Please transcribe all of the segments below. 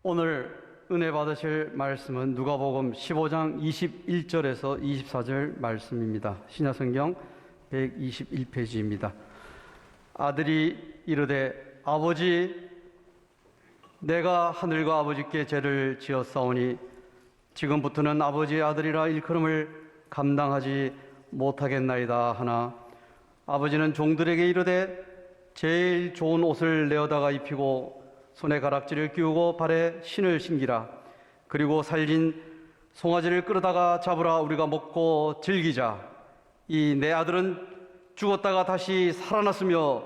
오늘 은혜 받으실 말씀은 누가복음 15장 21절에서 24절 말씀입니다. 신약성경 121페이지입니다. 아들이 이르되 아버지, 내가 하늘과 아버지께 죄를 지었사오니 지금부터는 아버지의 아들이라 일컬음을 감당하지 못하겠나이다 하나, 아버지는 종들에게 이르되 제일 좋은 옷을 내어다가 입히고 손에 가락지를 끼우고 발에 신을 신기라. 그리고 살린 송아지를 끌어다가 잡으라. 우리가 먹고 즐기자. 이 내 아들은 죽었다가 다시 살아났으며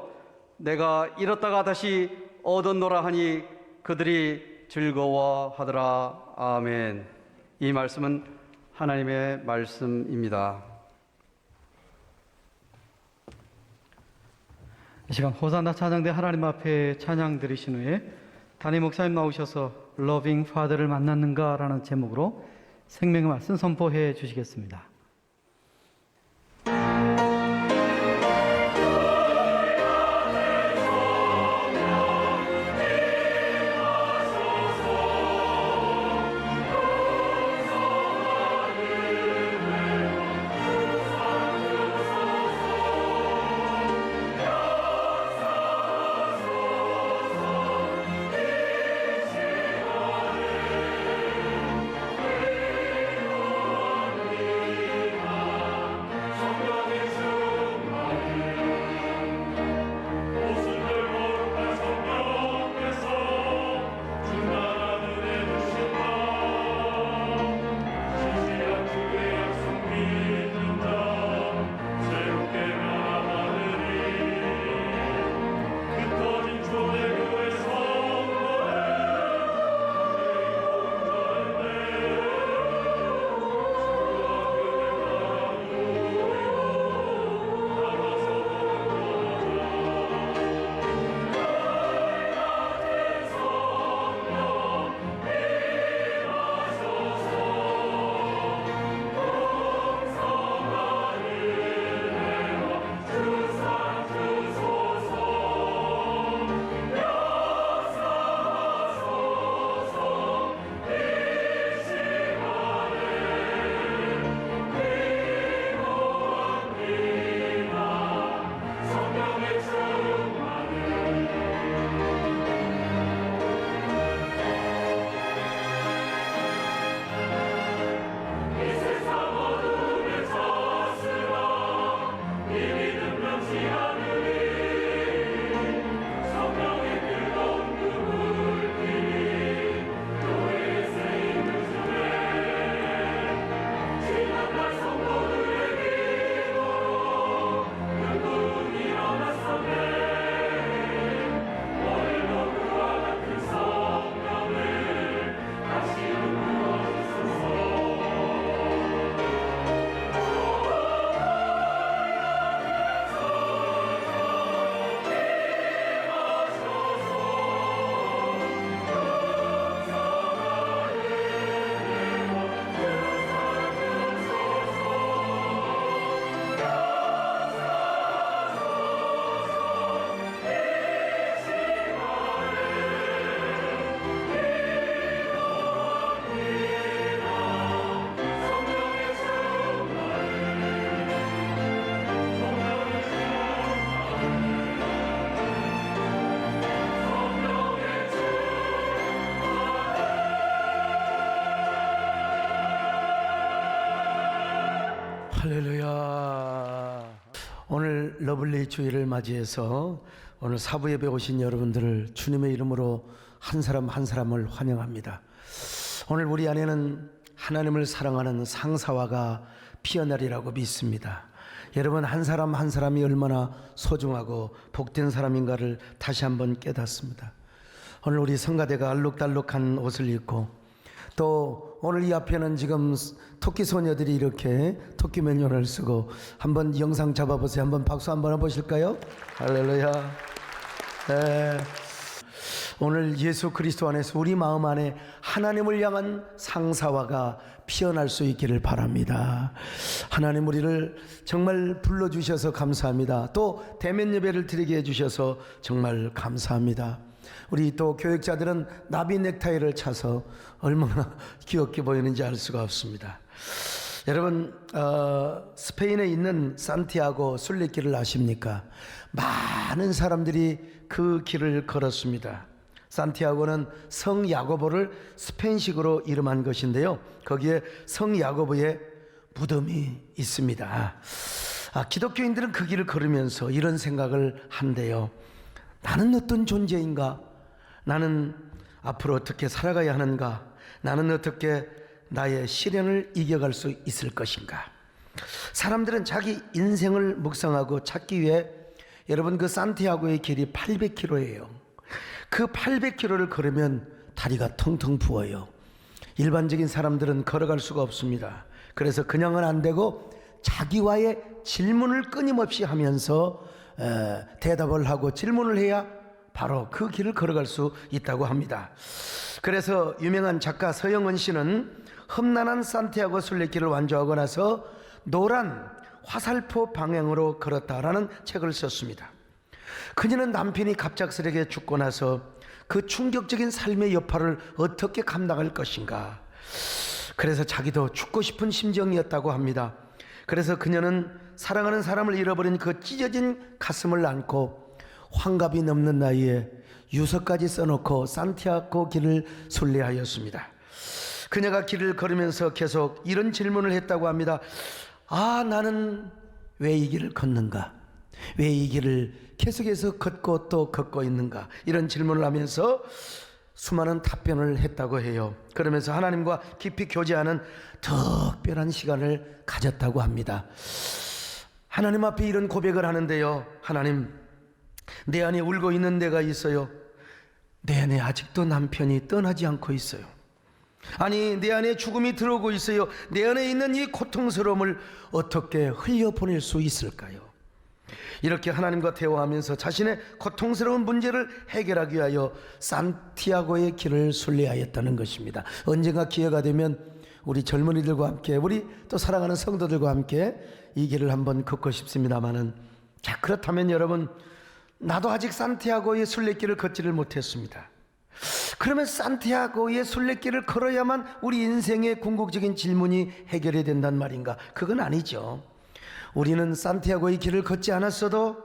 내가 잃었다가 다시 얻었노라 하니 그들이 즐거워하더라. 아멘. 이 말씀은 하나님의 말씀입니다. 이 시간 호산나 찬양대 하나님 앞에 찬양 드리신 후에 담임 목사님 나오셔서 Loving Father를 만났는가? 라는 제목으로 생명의 말씀 선포해 주시겠습니다. 할렐루야. 오늘 러블리 주일을 맞이해서 오늘 사부 예배 오신 여러분들을 주님의 이름으로 한 사람 한 사람을 환영합니다. 오늘 우리 안에는 하나님을 사랑하는 상사화가 피어나리라고 믿습니다. 여러분, 한 사람 한 사람이 얼마나 소중하고 복된 사람인가를 다시 한번 깨닫습니다. 오늘 우리 성가대가 알록달록한 옷을 입고, 또 오늘 이 앞에는 지금 토끼 소녀들이 이렇게 토끼 맨유를 쓰고, 한번 영상 잡아보세요. 한번 박수 한번 해보실까요? 할렐루야. 네. 오늘 예수 그리스도 안에서 우리 마음 안에 하나님을 향한 상사화가 피어날 수 있기를 바랍니다. 하나님, 우리를 정말 불러주셔서 감사합니다. 또 대면 예배를 드리게 해주셔서 정말 감사합니다. 우리 또 교육자들은 나비 넥타이를 차서 얼마나 귀엽게 보이는지 알 수가 없습니다. 여러분, 스페인에 있는 산티아고 순례길을 아십니까? 많은 사람들이 그 길을 걸었습니다. 산티아고는 성 야고보를 스페인식으로 이름한 것인데요, 거기에 성 야고보의 무덤이 있습니다. 기독교인들은 그 길을 걸으면서 이런 생각을 한대요. 나는 어떤 존재인가? 나는 앞으로 어떻게 살아가야 하는가? 나는 어떻게 나의 시련을 이겨갈 수 있을 것인가? 사람들은 자기 인생을 묵상하고 찾기 위해, 여러분, 그 산티아고의 길이 800km예요. 그 800km를 걸으면 다리가 텅텅 부어요. 일반적인 사람들은 걸어갈 수가 없습니다. 그래서 그냥은 안 되고 자기와의 질문을 끊임없이 하면서 대답을 하고 질문을 해야 바로 그 길을 걸어갈 수 있다고 합니다. 그래서 유명한 작가 서영은 씨는 험난한 산티아고 순례길을 완주하고 나서 노란 화살표 방향으로 걸었다라는 책을 썼습니다. 그녀는 남편이 갑작스레게 죽고 나서 그 충격적인 삶의 여파를 어떻게 감당할 것인가, 그래서 자기도 죽고 싶은 심정이었다고 합니다. 그래서 그녀는 사랑하는 사람을 잃어버린 그 찢어진 가슴을 안고 환갑이 넘는 나이에 유서까지 써놓고 산티아고 길을 순례하였습니다. 그녀가 길을 걸으면서 계속 이런 질문을 했다고 합니다. 나는 왜 이 길을 걷는가? 왜 이 길을 계속해서 걷고 또 걷고 있는가? 이런 질문을 하면서 수많은 답변을 했다고 해요. 그러면서 하나님과 깊이 교제하는 특별한 시간을 가졌다고 합니다. 하나님 앞에 이런 고백을 하는데요, 하나님, 내 안에 울고 있는 내가 있어요. 내 안에 아직도 남편이 떠나지 않고 있어요. 아니, 내 안에 죽음이 들어오고 있어요. 내 안에 있는 이 고통스러움을 어떻게 흘려보낼 수 있을까요? 이렇게 하나님과 대화하면서 자신의 고통스러운 문제를 해결하기 위하여 산티아고의 길을 순례하였다는 것입니다. 언젠가 기회가 되면 우리 젊은이들과 함께, 우리 또 사랑하는 성도들과 함께 이 길을 한번 걷고 싶습니다만은, 자, 그렇다면 여러분, 나도 아직 산티아고의 순례길을 걷지를 못했습니다. 그러면 산티아고의 순례길을 걸어야만 우리 인생의 궁극적인 질문이 해결이 된단 말인가? 그건 아니죠. 우리는 산티아고의 길을 걷지 않았어도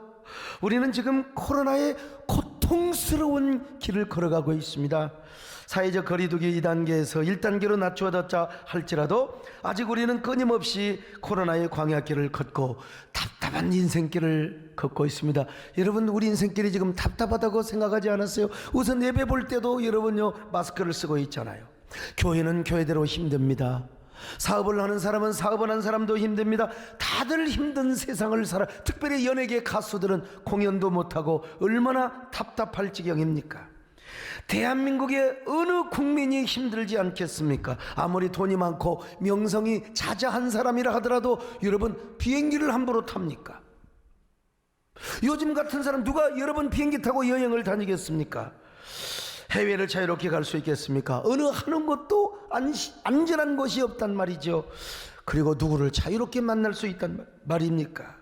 우리는 지금 코로나의 고통스러운 길을 걸어가고 있습니다. 사회적 거리두기 2단계에서 1단계로 낮추어졌자 할지라도 아직 우리는 끊임없이 코로나의 광야길을 걷고 답답한 인생길을 걷고 있습니다. 여러분, 우리 인생길이 지금 답답하다고 생각하지 않았어요? 우선 예배 볼 때도 여러분요, 마스크를 쓰고 있잖아요. 교회는 교회대로 힘듭니다. 사업을 하는 사람은 사업을 하는 사람도 힘듭니다. 다들 힘든 세상을 살아. 특별히 연예계 가수들은 공연도 못하고 얼마나 답답할 지경입니까? 대한민국의 어느 국민이 힘들지 않겠습니까? 아무리 돈이 많고 명성이 자자한 사람이라 하더라도 여러분, 비행기를 함부로 탑니까? 요즘 같은 사람 누가 여러분 비행기 타고 여행을 다니겠습니까? 해외를 자유롭게 갈 수 있겠습니까? 어느 하는 것도 안전한 것이 없단 말이죠. 그리고 누구를 자유롭게 만날 수 있단 말입니까?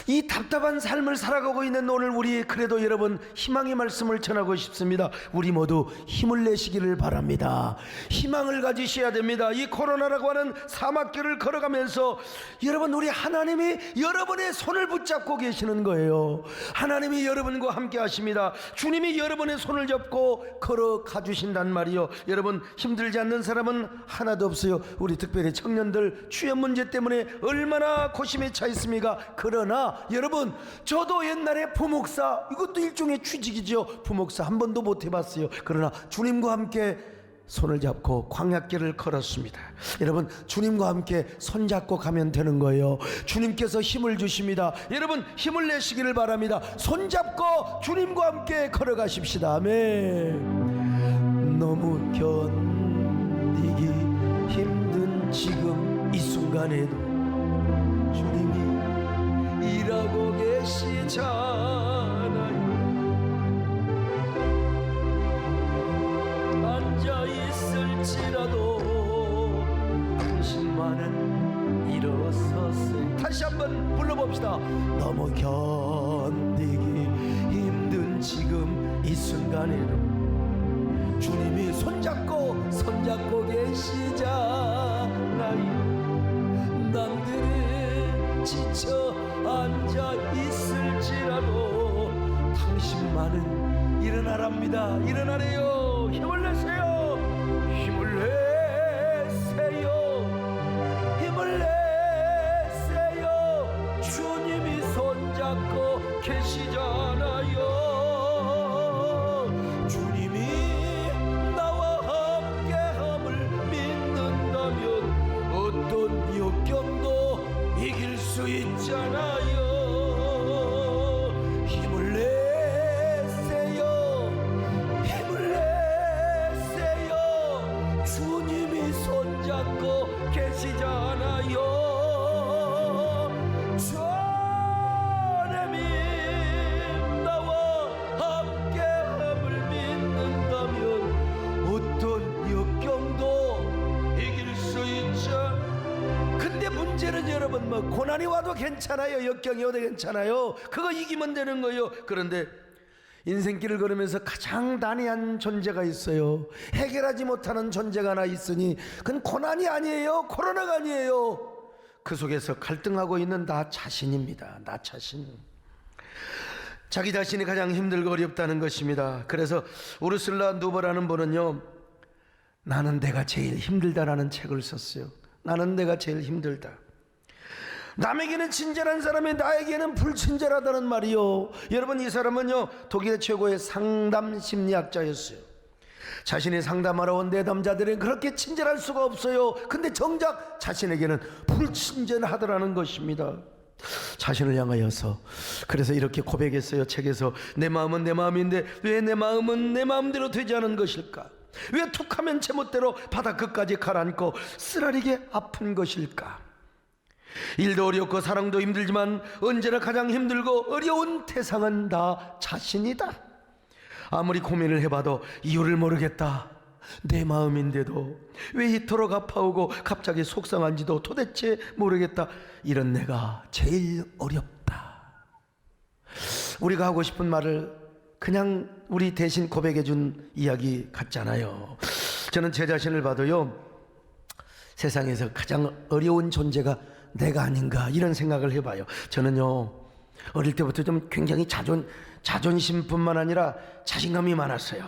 이 답답한 삶을 살아가고 있는 오늘 우리, 그래도 여러분, 희망의 말씀을 전하고 싶습니다. 우리 모두 힘을 내시기를 바랍니다. 희망을 가지셔야 됩니다. 이 코로나라고 하는 사막길을 걸어가면서 여러분, 우리 하나님이 여러분의 손을 붙잡고 계시는 거예요. 하나님이 여러분과 함께 하십니다. 주님이 여러분의 손을 잡고 걸어가 주신단 말이요. 여러분, 힘들지 않는 사람은 하나도 없어요. 우리 특별히 청년들 취업 문제 때문에 얼마나 고심에 차 있습니까? 그러나 여러분, 저도 옛날에 부목사, 이것도 일종의 취직이죠. 부목사 한 번도 못 해봤어요. 그러나 주님과 함께 손을 잡고 광야길을 걸었습니다. 여러분, 주님과 함께 손잡고 가면 되는 거예요. 주님께서 힘을 주십니다. 여러분, 힘을 내시기를 바랍니다. 손잡고 주님과 함께 걸어가십시다. 아멘. 너무 견디기 힘든 지금 이 순간에도 주님이 일하고 계시잖아요. 앉아있을지라도 당신만은 일어섰어요. 다시 한번 불러봅시다. 너무 견디기 힘든 지금 이 순간 아니에도 주님이 손잡고 계시잖아요. 남들이 지쳐 앉아 있을지라도 당신만은 일어나랍니다. 일어나래요. 힘을 내세요. 힘을 내세요. 힘을 내세요. 주님이 손잡고 계시잖아요. 주님이 나와 함께함을 믿는다면 어떤 역경도 이길 수 있잖아요. 힘을 내세요. 힘을 내세요. 주님이 손잡고 계시잖아요. 주님이 나와 함께함을 믿는다면 어떤 역경도 이길 수 있죠. 근데 문제는 여러분, 뭐 고난이 와도 괜찮아요. 역경이 와도 괜찮아요. 그거 이기면 되는 거예요. 그런데 인생길을 걸으면서 가장 난해한 존재가 있어요. 해결하지 못하는 존재가 하나 있으니 그건 고난이 아니에요. 코로나가 아니에요. 그 속에서 갈등하고 있는 나 자신입니다. 나 자신. 자기 자신이 가장 힘들고 어렵다는 것입니다. 그래서 우르슬라 누버라는 분은요, 나는 내가 제일 힘들다라는 책을 썼어요. 나는 내가 제일 힘들다. 남에게는 친절한 사람이 나에게는 불친절하다는 말이요. 여러분, 이 사람은요 독일의 최고의 상담 심리학자였어요. 자신이 상담하러 온 내담자들은 그렇게 친절할 수가 없어요. 근데 정작 자신에게는 불친절하더라는 것입니다. 자신을 향하여서 그래서 이렇게 고백했어요. 책에서 내 마음은 내 마음인데 왜 내 마음은 내 마음대로 되지 않은 것일까? 왜 툭하면 제멋대로 바다 끝까지 가라앉고 쓰라리게 아픈 것일까? 일도 어렵고 사랑도 힘들지만 언제나 가장 힘들고 어려운 태상은 나 자신이다. 아무리 고민을 해봐도 이유를 모르겠다. 내 마음인데도 왜 이토록 아파오고 갑자기 속상한지도 도대체 모르겠다. 이런 내가 제일 어렵다. 우리가 하고 싶은 말을 그냥 우리 대신 고백해 준 이야기 같잖아요. 저는 제 자신을 봐도요, 세상에서 가장 어려운 존재가 내가 아닌가 이런 생각을 해봐요. 저는요 어릴 때부터 좀 굉장히 자존심뿐만 아니라 자신감이 많았어요.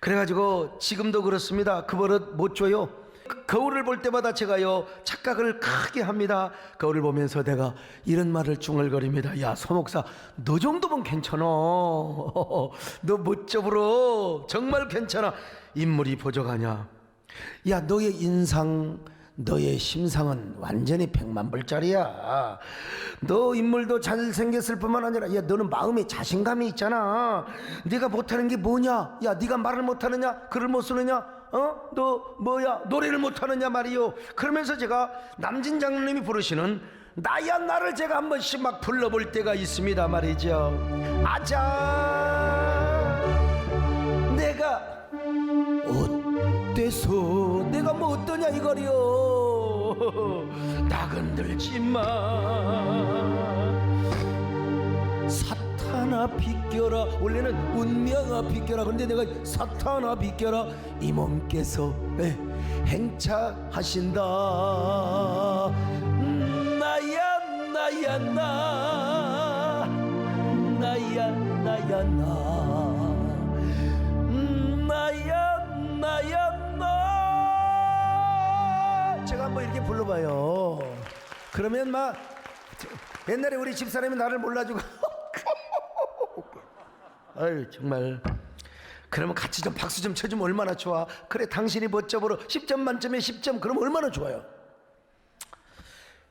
그래가지고 지금도 그렇습니다. 그 버릇 못 줘요. 거울을 볼 때마다 제가요 착각을 크게 합니다. 거울을 보면서 내가 이런 말을 중얼거립니다. 야, 소 목사, 너 정도면 괜찮아. 너 멋져불어. 정말 괜찮아. 인물이 부족하냐? 야, 너의 인상, 너의 심상은 완전히 100만 불짜리야. 너 인물도 잘생겼을 뿐만 아니라, 야, 너는 마음에 자신감이 있잖아. 네가 못하는 게 뭐냐? 야, 네가 말을 못하느냐? 글을 못 쓰느냐? 너 뭐야? 노래를 못하느냐 말이요. 그러면서 제가 남진 장로님이 부르시는 나야 나를 제가 한 번씩 막 불러볼 때가 있습니다 말이죠. 아자, 내가 어때서 내가 뭐 어떠냐 이거리요. 나 건들지마. 사탄아 비껴라. 원래는 운명아 비껴라. 근데 내가 사탄아 비껴라. 이 몸께서 행차하신다. 나야 나야 나, 나야 나야 나, 나야 나야 나. 제가 한번 이렇게 불러봐요. 그러면 막 옛날에 우리 집사람이 나를 몰라주고 아유 정말, 그러면 같이 좀 박수 좀 쳐주면 얼마나 좋아. 그래, 당신이 멋져보러 10점 만점에 10점 그러면 얼마나 좋아요.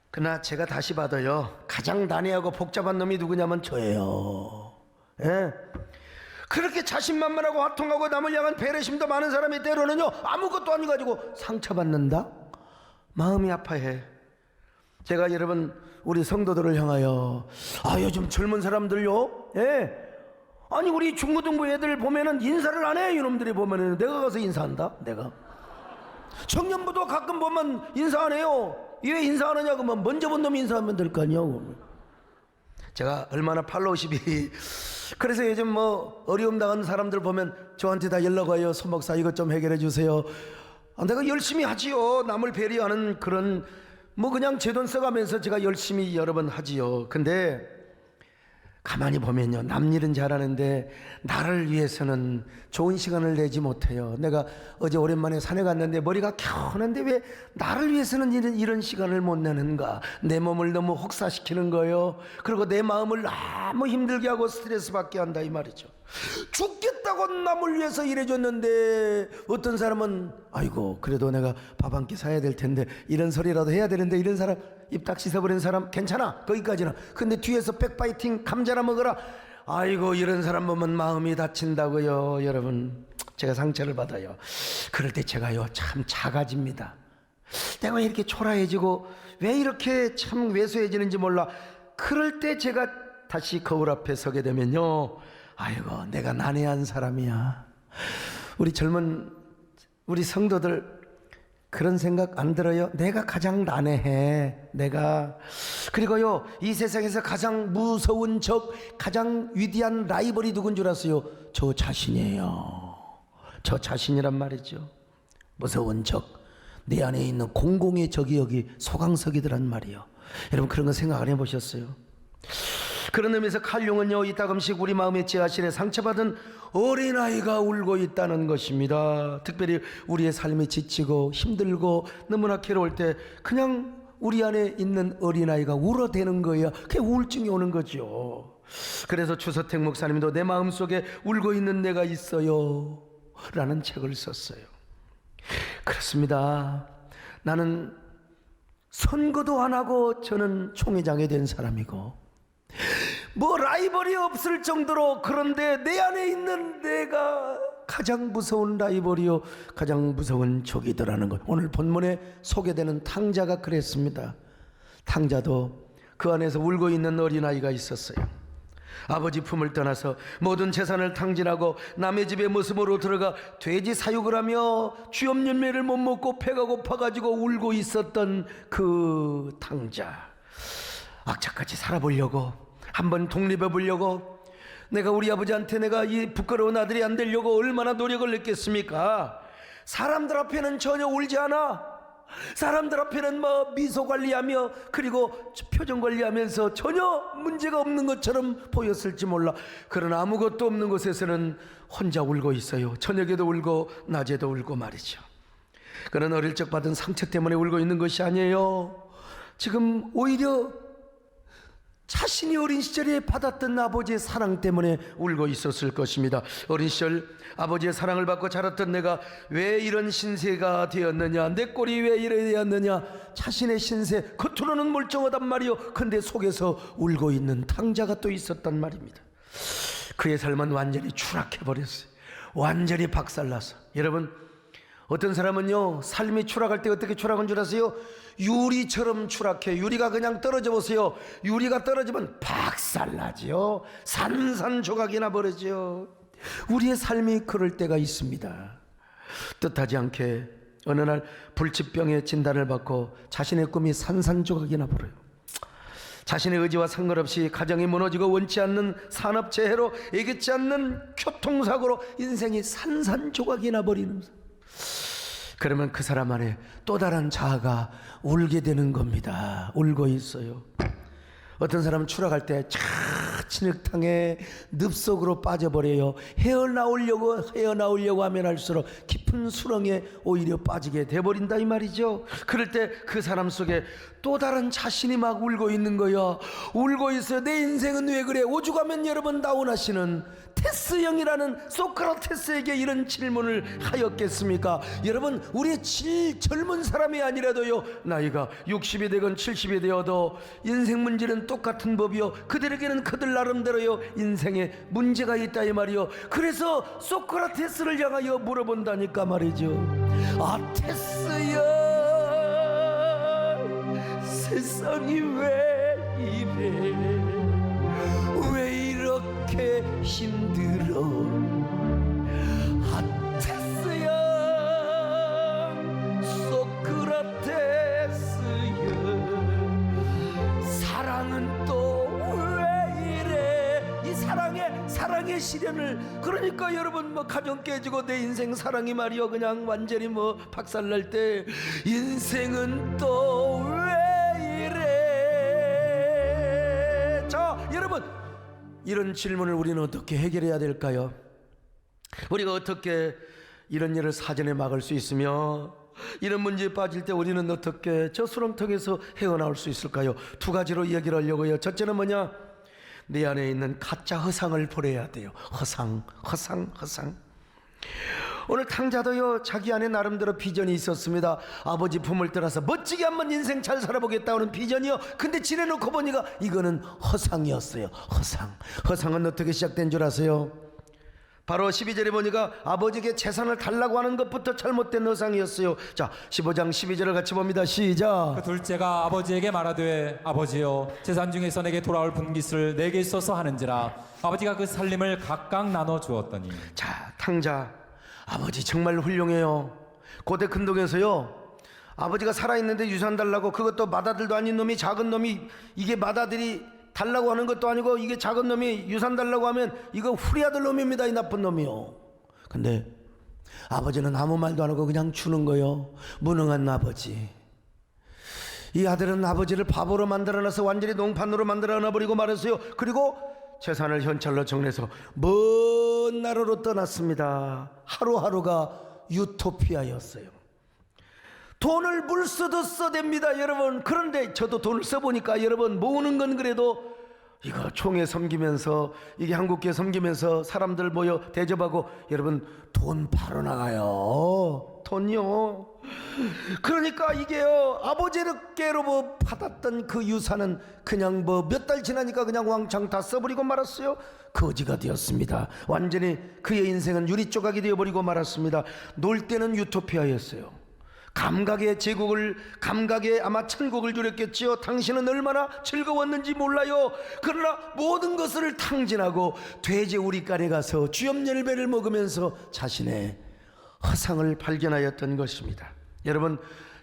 그러나 제가 다시 봐도요 가장 난해하고 복잡한 놈이 누구냐면 저예요. 예? 그렇게 자신만만하고 화통하고 남을 향한 배려심도 많은 사람이 때로는요 아무것도 아니가지고 상처받는다, 마음이 아파해. 제가 여러분 우리 성도들을 향하여 요즘 젊은 사람들요, 예, 아니 우리 중고등부 애들 보면은 인사를 안 해. 이놈들이 보면은 내가 가서 인사한다. 내가 청년부도 가끔 보면 인사 안 해요. 왜 인사 안 하냐고. 먼저 본 놈이 인사하면 될 거 아니야. 제가 얼마나 팔로우십이 그래서 요즘 뭐 어려움 당한 사람들 보면 저한테 다 연락 와요. 손 목사 이것 좀 해결해 주세요. 내가 열심히 하지요. 남을 배려하는 그런 뭐 그냥 제 돈 써가면서 제가 열심히 여러 번 하지요. 근데 가만히 보면요, 남 일은 잘하는데 나를 위해서는 좋은 시간을 내지 못해요. 내가 어제 오랜만에 산에 갔는데 머리가 개운한데 왜 나를 위해서는 이런 시간을 못 내는가. 내 몸을 너무 혹사시키는 거예요. 그리고 내 마음을 너무 힘들게 하고 스트레스 받게 한다 이 말이죠. 죽겠다고 남을 위해서 일해줬는데 어떤 사람은 아이고 그래도 내가 밥 한 끼 사야 될 텐데 이런 소리라도 해야 되는데, 이런 사람 입 딱 씻어버린 사람 괜찮아 거기까지는. 근데 뒤에서 백파이팅 감자나 먹어라, 아이고 이런 사람 보면 마음이 다친다고요. 여러분, 제가 상처를 받아요. 그럴 때 제가요 참 작아집니다. 내가 왜 이렇게 초라해지고 왜 이렇게 참 왜소해지는지 몰라. 그럴 때 제가 다시 거울 앞에 서게 되면요, 아이고 내가 난해한 사람이야. 우리 젊은 우리 성도들 그런 생각 안 들어요? 내가 가장 난해해. 내가. 그리고요, 이 세상에서 가장 무서운 적, 가장 위대한 라이벌이 누군 줄 아세요? 저 자신이에요. 저 자신이란 말이죠. 무서운 적, 내 안에 있는 공공의 적이 여기 소강석이더란 말이요. 여러분 그런 거 생각 안 해보셨어요? 그런 의미에서 칼 융은요, 이따금씩 우리 마음의 지하실에 상처받은 어린아이가 울고 있다는 것입니다. 특별히 우리의 삶이 지치고 힘들고 너무나 괴로울 때 그냥 우리 안에 있는 어린아이가 울어대는 거예요. 그게 우울증이 오는 거죠. 그래서 주서택 목사님도 내 마음속에 울고 있는 내가 있어요 라는 책을 썼어요. 그렇습니다. 나는 선거도 안 하고 저는 총회장이 된 사람이고 뭐 라이벌이 없을 정도로, 그런데 내 안에 있는 내가 가장 무서운 라이벌이요 가장 무서운 적이더라는 것. 오늘 본문에 소개되는 탕자가 그랬습니다. 탕자도 그 안에서 울고 있는 어린아이가 있었어요. 아버지 품을 떠나서 모든 재산을 탕진하고 남의 집에 모습으로 들어가 돼지 사육을 하며 쥐염년매를 못 먹고 배가 고파가지고 울고 있었던 그 탕자. 악착같이 살아보려고, 한번 독립해 보려고, 내가 우리 아버지한테 내가 이 부끄러운 아들이 안 되려고 얼마나 노력을 했겠습니까? 사람들 앞에는 전혀 울지 않아. 사람들 앞에는 뭐 미소 관리하며 그리고 표정 관리하면서 전혀 문제가 없는 것처럼 보였을지 몰라. 그러나 아무것도 없는 곳에서는 혼자 울고 있어요. 저녁에도 울고 낮에도 울고 말이죠. 그는 어릴 적 받은 상처 때문에 울고 있는 것이 아니에요. 지금 오히려 자신이 어린 시절에 받았던 아버지의 사랑 때문에 울고 있었을 것입니다. 어린 시절 아버지의 사랑을 받고 자랐던 내가 왜 이런 신세가 되었느냐, 내 꼴이 왜 이래 되었느냐. 자신의 신세, 겉으로는 멀쩡하단 말이요, 근데 속에서 울고 있는 탕자가 또 있었단 말입니다. 그의 삶은 완전히 추락해버렸어요. 완전히 박살나서. 여러분, 어떤 사람은요 삶이 추락할 때 어떻게 추락한 줄 아세요? 유리처럼 추락해. 유리가 그냥 떨어져 보세요. 유리가 떨어지면 박살나지요. 산산조각이 나버리죠. 우리의 삶이 그럴 때가 있습니다. 뜻하지 않게 어느 날 불치병의 진단을 받고 자신의 꿈이 산산조각이 나버려요. 자신의 의지와 상관없이 가정이 무너지고 원치 않는 산업재해로, 예기치 않는 교통사고로 인생이 산산조각이 나버리는. 그러면 그 사람 안에 또 다른 자아가 울게 되는 겁니다. 울고 있어요. 어떤 사람은 추락할 때 진흙탕에 늪속으로 빠져버려요. 헤어나오려고 하면 할수록 깊은 수렁에 오히려 빠지게 돼버린다 이 말이죠. 그럴 때 그 사람 속에 또 다른 자신이 막 울고 있는 거야. 울고 있어요. 내 인생은 왜 그래? 오죽하면 여러분 나오나시는 테스형이라는 소크라테스에게 이런 질문을 하였겠습니까? 여러분, 우리의 제일 젊은 사람이 아니라도요, 나이가 60이 되건 70이 되어도 인생 문제는 똑같은 법이요, 그들에게는 그들 나름대로요 인생에 문제가 있다 이 말이요. 그래서 소크라테스를 향하여 물어본다니까 말이죠. 아, 테스야, 세상이 왜 이래? 왜 이렇게 힘들어? 아테스야, 소크라테스야, 사랑은 또 왜 이래? 이 사랑의 인생의 시련을, 그러니까 여러분 뭐 가정 깨지고 내 인생 사랑이 말이여 그냥 완전히 뭐 박살날 때 인생은 또 왜 이래. 자 여러분, 이런 질문을 우리는 어떻게 해결해야 될까요? 우리가 어떻게 이런 일을 사전에 막을 수 있으며 이런 문제에 빠질 때 우리는 어떻게 저 수렁턱에서 헤어나올 수 있을까요? 두 가지로 이야기를 하려고요. 첫째는 뭐냐? 내 안에 있는 가짜 허상을 버려야 돼요. 허상. 오늘 탕자도요, 자기 안에 나름대로 비전이 있었습니다. 아버지 품을 떠나서 멋지게 한번 인생 잘 살아보겠다는 비전이요. 근데 지내놓고 보니까 이거는 허상이었어요. 허상은 어떻게 시작된 줄 아세요? 바로 12절에 보니까 아버지에게 재산을 달라고 하는 것부터 잘못된 허상이었어요. 자, 15장 12절을 같이 봅니다. 시작. 그 둘째가 아버지에게 말하되 아버지여 재산 중에서 내게 돌아올 분깃을 내게 있어서 하는지라. 아버지가 그 살림을 각각 나눠 주었더니. 자, 탕자 아버지 정말 훌륭해요. 고대 근동에서요, 아버지가 살아있는데 유산 달라고, 그것도 맏아들도 아닌 놈이, 작은 놈이, 이게 맏아들이 달라고 하는 것도 아니고 이게 작은 놈이 유산 달라고 하면 이거 후리아들 놈입니다, 이 나쁜 놈이요. 근데 아버지는 아무 말도 안 하고 그냥 주는 거요. 무능한 아버지. 이 아들은 아버지를 바보로 만들어놔서 완전히 농판으로 만들어놔버리고 말았어요. 그리고 재산을 현찰로 정리해서 먼 나라로 떠났습니다. 하루하루가 유토피아였어요. 돈을 물쓰듯 써댑니다, 여러분. 그런데 저도 돈을 써보니까 여러분, 모으는 건 그래도 이거 총회 섬기면서, 이게 한국교회 섬기면서 사람들 모여 대접하고, 여러분 돈 바로 나가요. 돈요. 그러니까 이게요, 아버지께로 뭐 받았던 그 유산은 그냥 뭐 몇 달 지나니까 그냥 왕창 다 써버리고 말았어요. 거지가 되었습니다. 완전히 그의 인생은 유리 조각이 되어버리고 말았습니다. 놀 때는 유토피아였어요. 감각의 제국을, 감각의 아마 천국을 누렸겠지요. 당신은 얼마나 즐거웠는지 몰라요. 그러나 모든 것을 탕진하고 돼지 우리간에 가서 쥐염열매를 먹으면서 자신의 허상을 발견하였던 것입니다. 여러분,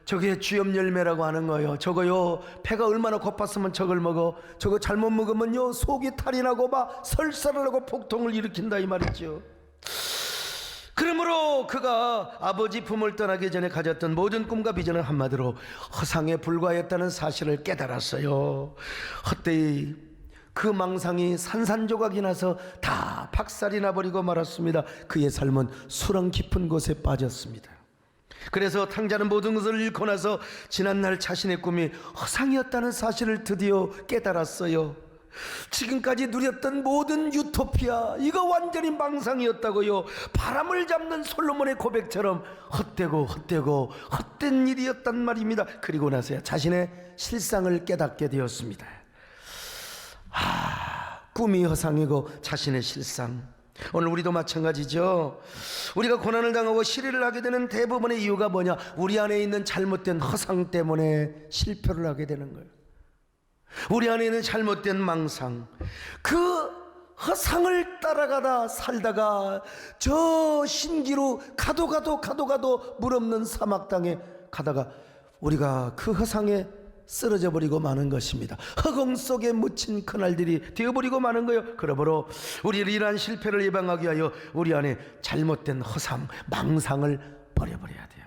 저게 쥐염열매라고 하는 거예요. 저거요, 배가 얼마나 고팠으면 저걸 먹어. 저거 잘못 먹으면요, 속이 탈이 나고 막 설사를 하고 폭통을 일으킨다 이 말이죠. 그러므로 그가 아버지 품을 떠나기 전에 가졌던 모든 꿈과 비전은 한마디로 허상에 불과했다는 사실을 깨달았어요. 헛되이 그 망상이 산산조각이 나서 다 박살이 나버리고 말았습니다. 그의 삶은 수렁 깊은 곳에 빠졌습니다. 그래서 탕자는 모든 것을 잃고 나서 지난날 자신의 꿈이 허상이었다는 사실을 드디어 깨달았어요. 지금까지 누렸던 모든 유토피아, 이거 완전히 망상이었다고요. 바람을 잡는 솔로몬의 고백처럼 헛되고 헛된 일이었단 말입니다. 그리고 나서야 자신의 실상을 깨닫게 되었습니다. 꿈이 허상이고 자신의 실상. 오늘 우리도 마찬가지죠. 우리가 고난을 당하고 시련을 하게 되는 대부분의 이유가 뭐냐? 우리 안에 있는 잘못된 허상 때문에 실패를 하게 되는 거예요. 우리 안에 있는 잘못된 망상, 그 허상을 따라가다 살다가 저 신기루 가도 물 없는 사막 땅에 가다가 우리가 그 허상에 쓰러져 버리고 마는 것입니다. 허공 속에 묻힌 그날들이 되어버리고 마는 거예요. 그러므로 우리를 이러한 실패를 예방하기 위하여 우리 안에 잘못된 허상, 망상을 버려버려야 돼요.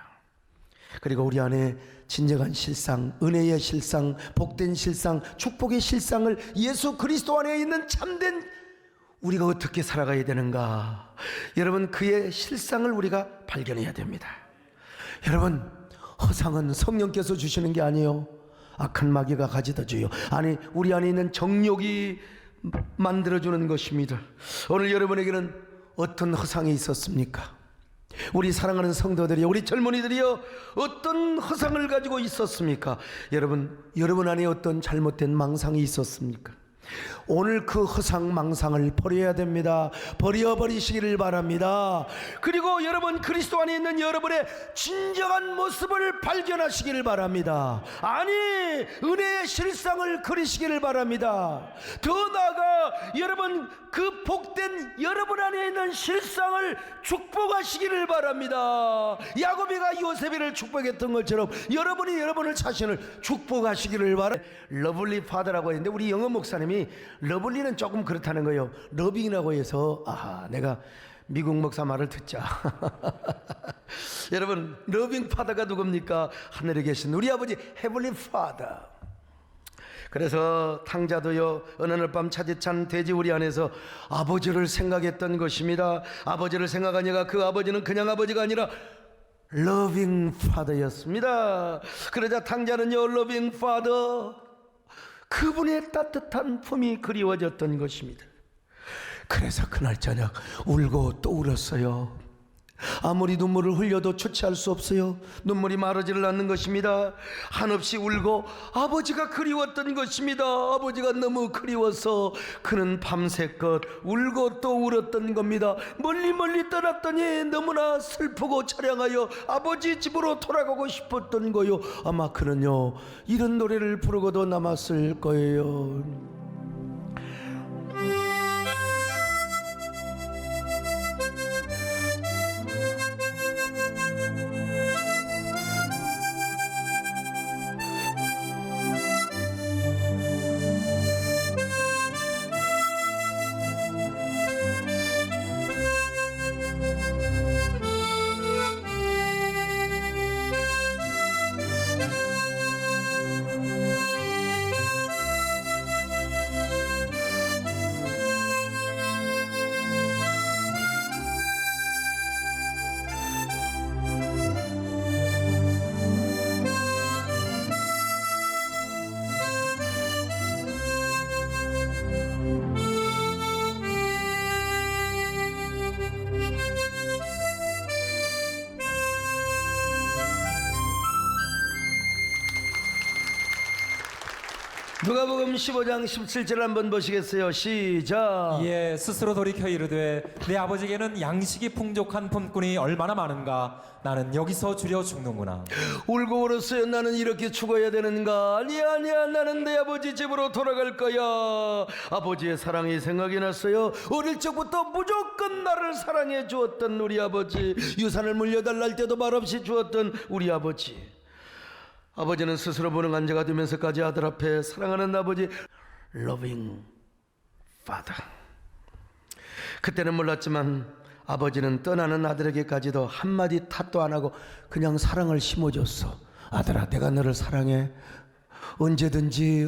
그리고 우리 안에 진정한 실상, 은혜의 실상, 복된 실상, 축복의 실상을, 예수 그리스도 안에 있는 참된 우리가 어떻게 살아가야 되는가, 여러분 그의 실상을 우리가 발견해야 됩니다. 여러분, 허상은 성령께서 주시는 게 아니에요. 악한 마귀가 가져다 줘요. 아니, 우리 안에 있는 정욕이 만들어주는 것입니다. 오늘 여러분에게는 어떤 허상이 있었습니까? 우리 사랑하는 성도들이요, 우리 젊은이들이요, 어떤 허상을 가지고 있었습니까? 여러분 안에 어떤 잘못된 망상이 있었습니까? 오늘 그 허상 망상을 버려야 됩니다. 버려버리시기를 바랍니다. 그리고 여러분, 그리스도 안에 있는 여러분의 진정한 모습을 발견하시기를 바랍니다. 아니, 은혜의 실상을 그리시기를 바랍니다. 더 나아가 여러분, 그 복된 여러분 안에 있는 실상을 축복하시기를 바랍니다. 야곱이가 요셉이를 축복했던 것처럼 여러분이 여러분을 자신을 축복하시기를 바랍니다. 러블리 파더라고 했는데 우리 영어 목사님이 목사님이 러블리는 조금 그렇다는 거예요. 러빙이라고 해서 내가 미국 목사 말을 듣자. 여러분, 러빙 파더가 누굽니까? 하늘에 계신 우리 아버지 헤블리 파더. 그래서 탕자도요 어느 날 밤 차디찬 돼지우리 안에서 아버지를 생각했던 것입니다. 아버지를 생각하니까 그 아버지는 그냥 아버지가 아니라 러빙 파더였습니다. 그러자 탕자는요 러빙 파더, 그분의 따뜻한 품이 그리워졌던 것입니다. 그래서 그날 저녁 울고 또 울었어요. 아무리 눈물을 흘려도 주체할 수 없어요. 눈물이 마르지를 않는 것입니다. 한없이 울고 아버지가 그리웠던 것입니다. 아버지가 너무 그리워서 그는 밤새껏 울고 또 울었던 겁니다. 멀리 멀리 떠났더니 너무나 슬프고 차량하여 아버지 집으로 돌아가고 싶었던 거요. 아마 그는요 이런 노래를 부르고도 남았을 거예요. 누가복음 15장 17절 한번 보시겠어요? 시작. 이에 스스로 돌이켜 이르되 내 아버지에게는 양식이 풍족한 품꾼이 얼마나 많은가. 나는 여기서 줄여 죽는구나. 울고 울었어요. 나는 이렇게 죽어야 되는가? 아니야 나는 내 아버지 집으로 돌아갈 거야. 아버지의 사랑이 생각이 났어요. 어릴 적부터 무조건 나를 사랑해 주었던 우리 아버지, 유산을 물려달라 할 때도 말없이 주었던 우리 아버지. 아버지는 스스로 무능한 자가 되면서까지 아들 앞에 사랑하는 아버지, loving father. 그때는 몰랐지만 아버지는 떠나는 아들에게까지도 한마디 탓도 안 하고 그냥 사랑을 심어줬어. 아들아, 내가 너를 사랑해. 언제든지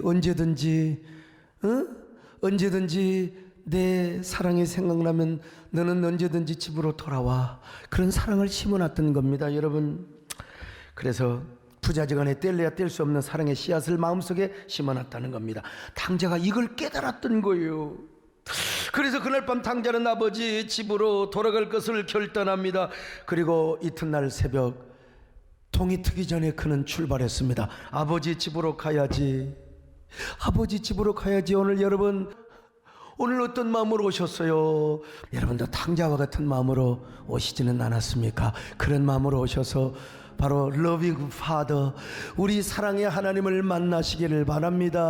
내 사랑이 생각나면 너는 언제든지 집으로 돌아와. 그런 사랑을 심어놨던 겁니다, 여러분. 그래서 부자지간에 뗄래야 뗄 수 없는 사랑의 씨앗을 마음속에 심어놨다는 겁니다. 탕자가 이걸 깨달았던 거예요. 그래서 그날 밤 탕자는 아버지 집으로 돌아갈 것을 결단합니다. 그리고 이튿날 새벽 동이 트기 전에 그는 출발했습니다. 아버지 집으로 가야지. 오늘 여러분, 오늘 어떤 마음으로 오셨어요? 여러분도 탕자와 같은 마음으로 오시지는 않았습니까? 그런 마음으로 오셔서 바로 러빙 파더, 우리 사랑의 하나님을 만나시기를 바랍니다.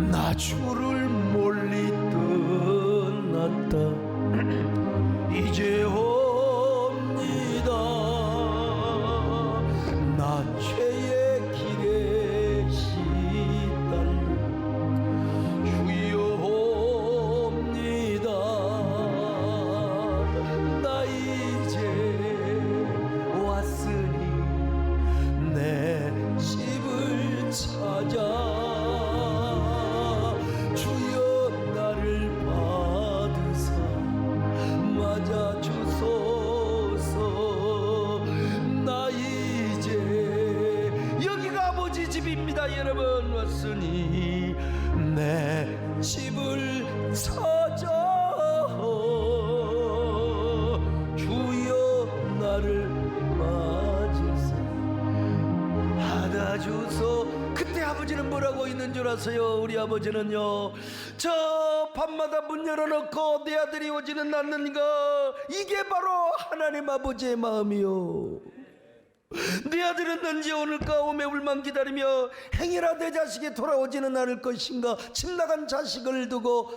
나 주를 멀리 떠났다 이제 옵니다. 나 죄의 길에 시달려 주여 옵니다. 나 이제 왔으니 내 집을 찾아 주여 나를 받으사 맞아주소서. 나 이제 여기가 아버지 집입니다. 여러분, 왔으니 내 집을 찾아 주여 나를 맞으사 받아주소. 그때 아버지는 뭐라고 있는 줄 아세요? 우리 아버지는요, 저 밤마다 문 열어놓고 내 아들이 오지는 않는가, 이게 바로 하나님 아버지의 마음이요. 내 아들은 언제 오늘까 오매 울만 기다리며 행여라 내 자식이 돌아오지는 않을 것인가, 집 나간 자식을 두고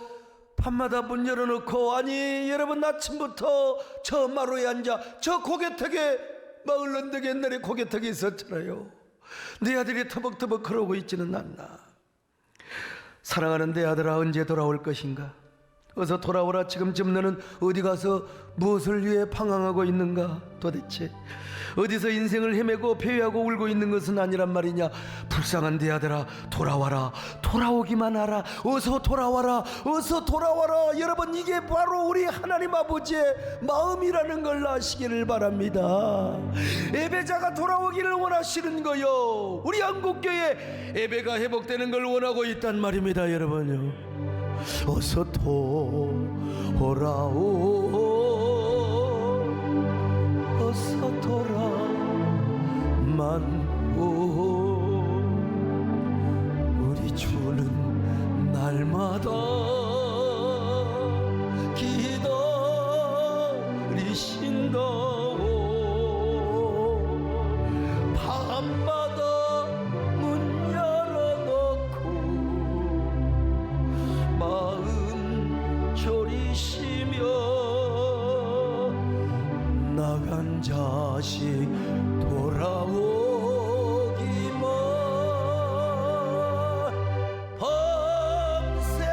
밤마다 문 열어놓고, 아니 여러분, 아침부터 저 마루에 앉아 저 고개턱에, 마을 언덕에 옛날에 고개턱이 있었잖아요. 내 아들이 터벅터벅 걸어오고 있지는 않나. 사랑하는 내 아들아, 언제 돌아올 것인가? 어서 돌아오라. 지금쯤 너는 어디 가서 무엇을 위해 방황하고 있는가? 도대체 어디서 인생을 헤매고 패배하고 울고 있는 것은 아니란 말이냐? 불쌍한 내 아들아, 돌아와라. 돌아오기만 하라. 어서 돌아와라. 어서 돌아와라. 여러분, 이게 바로 우리 하나님 아버지의 마음이라는 걸 아시기를 바랍니다. 예배자가 돌아오기를 원하시는 거요. 우리 한국교회 예배가 회복되는 걸 원하고 있단 말입니다. 여러분요, 어서 돌아오. 어서 돌아만 오. 우리 주는 날마다 기다리신다오. 밤마다 문 열어놓고 마음 졸이시며 나간 자식 돌아오기만 밤새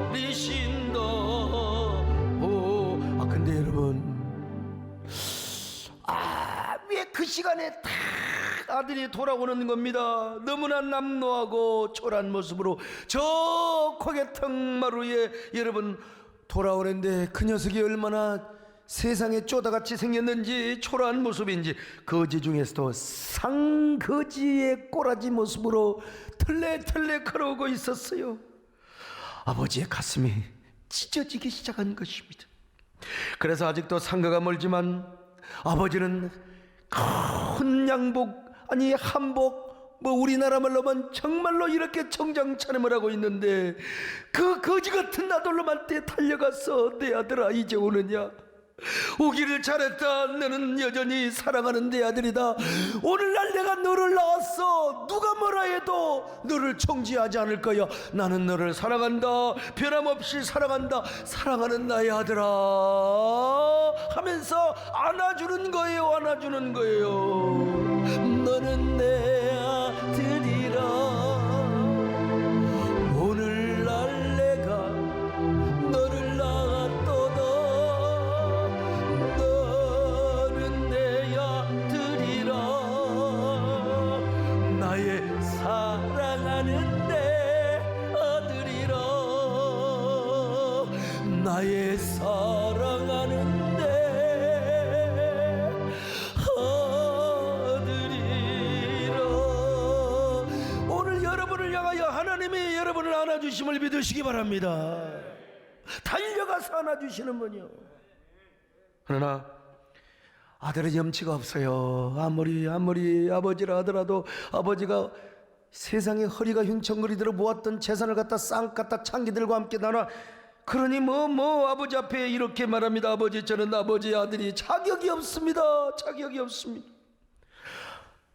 기다리신다. 근데 여러분, 왜 그 시간에 딱 아들이 돌아오는 겁니다. 너무나 남노하고 초라한 모습으로 저 고개턱마루에 여러분 돌아오는데, 그 녀석이 얼마나 세상에 쪼다같이 생겼는지, 초라한 모습인지, 거지 중에서도 상거지의 꼬라지 모습으로 털레털레 걸어오고 있었어요. 아버지의 가슴이 찢어지기 시작한 것입니다. 그래서 아직도 상가가 멀지만 아버지는 큰 양복, 아니 한복, 우리나라 말로만 정말로 이렇게 정장차림을 하고 있는데, 그 거지 같은 아들놈한테 달려가서 내 아들아, 이제 오느냐? 오기를 잘했다. 너는 여전히 사랑하는 내 아들이다. 오늘날 내가 너를 낳았어. 누가 뭐라 해도 너를 정지하지 않을 거야. 나는 너를 사랑한다. 변함없이 사랑한다. 사랑하는 나의 아들아 하면서 안아주는 거예요. 안아주는 거예요. 너는 내 아들이라. 오늘날 내가 너를 낳았도다. 너는 내 아들이라. 나의 사랑하는 내 아들이라. 나의 사랑하는 내 아들이라. 오늘 여러분을 향하여 하나님이 여러분을 안아주심을 믿으시기 바랍니다. 달려가서 안아주시는 분이요. 그러나 아들은 염치가 없어요. 아무리 아버지라 하더라도 아버지가 세상에 허리가 흉청거리도록 모았던 재산을 갖다 쌍 갖다 창기들과 함께 나눠, 그러니 아버지 앞에 이렇게 말합니다. 아버지, 저는 아버지의 아들이 자격이 없습니다. 자격이 없습니다.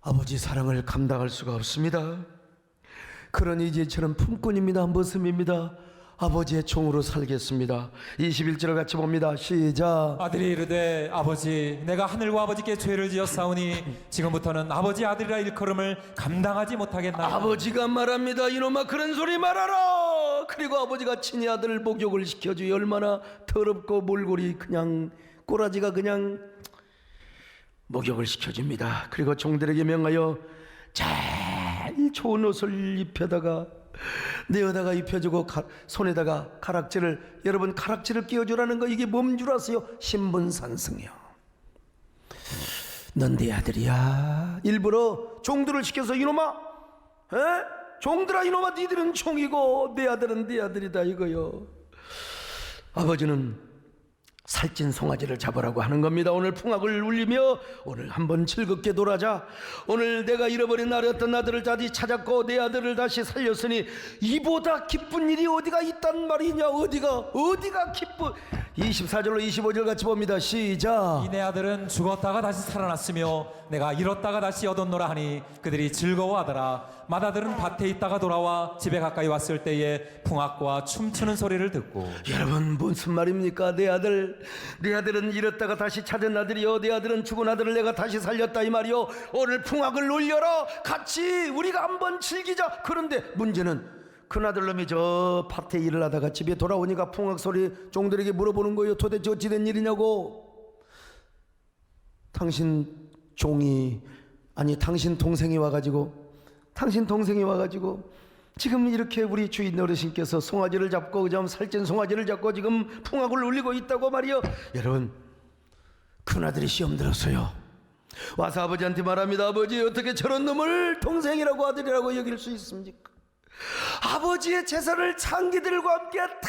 아버지 사랑을 감당할 수가 없습니다. 그러니 이제 저는 품꾼입니다. 머슴입니다. 아버지의 종으로 살겠습니다. 21절을 같이 봅니다. 시작. 아들이 이르되 아버지, 내가 하늘과 아버지께 죄를 지었사오니 지금부터는 아버지 아들이라 일컬음을 감당하지 못하겠나이다. 아버지가 말합니다. 이놈아, 그런 소리 말하라. 그리고 아버지가 친히 아들을 목욕을 시켜주니 얼마나 더럽고 몰골이 그냥 꼬라지가 그냥 목욕을 시켜줍니다. 그리고 종들에게 명하여 제일 좋은 옷을 입혀다가 내어다가 입혀주고 손에다가 가락지를, 여러분 가락지를 끼워주라는 거 이게 뭔 줄 아세요? 신분산승이요. 넌 내 아들이야. 일부러 종들을 시켜서 이놈아, 종들아, 이놈아, 니들은 종이고 내 아들은 내 아들이다 이거요. 아버지는 살찐 송아지를 잡으라고 하는 겁니다. 오늘 풍악을 울리며 오늘 한번 즐겁게 놀아자. 오늘 내가 잃어버린 나였던 아들을 다시 찾았고 내 아들을 다시 살렸으니 이보다 기쁜 일이 어디가 있단 말이냐. 어디가 기쁜, 24절로 25절 같이 봅니다. 시작. 이 내 아들은 죽었다가 다시 살아났으며 내가 잃었다가 다시 얻었노라 하니 그들이 즐거워하더라. 맏아들은 밭에 있다가 돌아와 집에 가까이 왔을 때에 풍악과 춤추는 소리를 듣고 여러분 무슨 말입니까? 내 아들은 잃었다가 다시 찾은 아들이요, 내 아들은 죽은 아들을 내가 다시 살렸다 이 말이요. 오늘 풍악을 울려라, 같이 우리가 한번 즐기자. 그런데 문제는 큰아들놈이 저 밭에 일을 하다가 집에 돌아오니까 풍악 소리, 종들에게 물어보는 거예요. 도대체 어찌 된 일이냐고. 당신 동생이 와가지고 지금 이렇게 우리 주인 어르신께서 송아지를 잡고, 그저 살찐 송아지를 잡고 지금 풍악을 울리고 있다고 말이요. 여러분, 큰아들이 시험 들었어요. 와서 아버지한테 말합니다. 아버지, 어떻게 저런 놈을 동생이라고 아들이라고 여길 수 있습니까? 아버지의 재산을 창기들과 함께 다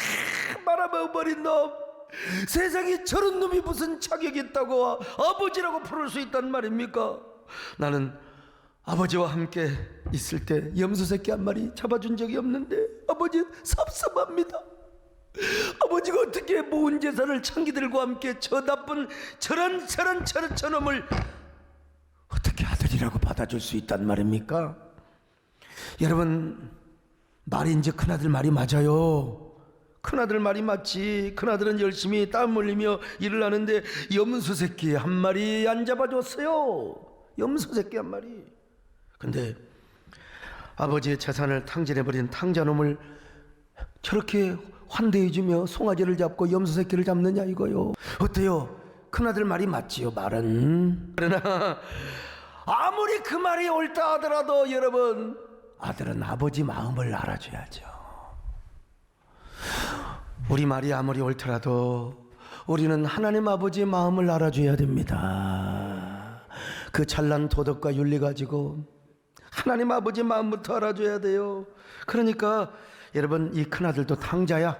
말아먹어버린 놈, 세상에 저런 놈이 무슨 자격이 있다고 아버지라고 부를 수 있단 말입니까? 나는 아버지와 함께 있을 때 염소 새끼 한 마리 잡아준 적이 없는데 아버지 섭섭합니다. 아버지가 어떻게 모은 재산을 창기들과 함께 저 나쁜 저런 놈을 어떻게 아들이라고 받아줄 수 있단 말입니까? 여러분, 말인지 큰아들 말이 맞아요. 큰아들 말이 맞지. 큰아들은 열심히 땀 흘리며 일을 하는데 염소 새끼 한 마리 안 잡아줬어요. 염소 새끼 한 마리. 근데 아버지의 재산을 탕진해버린 탕자놈을 저렇게 환대해주며 송아지를 잡고 염소 새끼를 잡느냐 이거요. 어때요? 큰아들 말이 맞지요, 말은. 그러나 아무리 그 말이 옳다 하더라도 여러분, 아들은 아버지 마음을 알아줘야죠. 우리 말이 아무리 옳더라도 우리는 하나님 아버지의 마음을 알아줘야 됩니다. 그 찬란 도덕과 윤리 가지고 하나님 아버지 마음부터 알아줘야 돼요. 그러니까 여러분, 이 큰아들도 탕자야.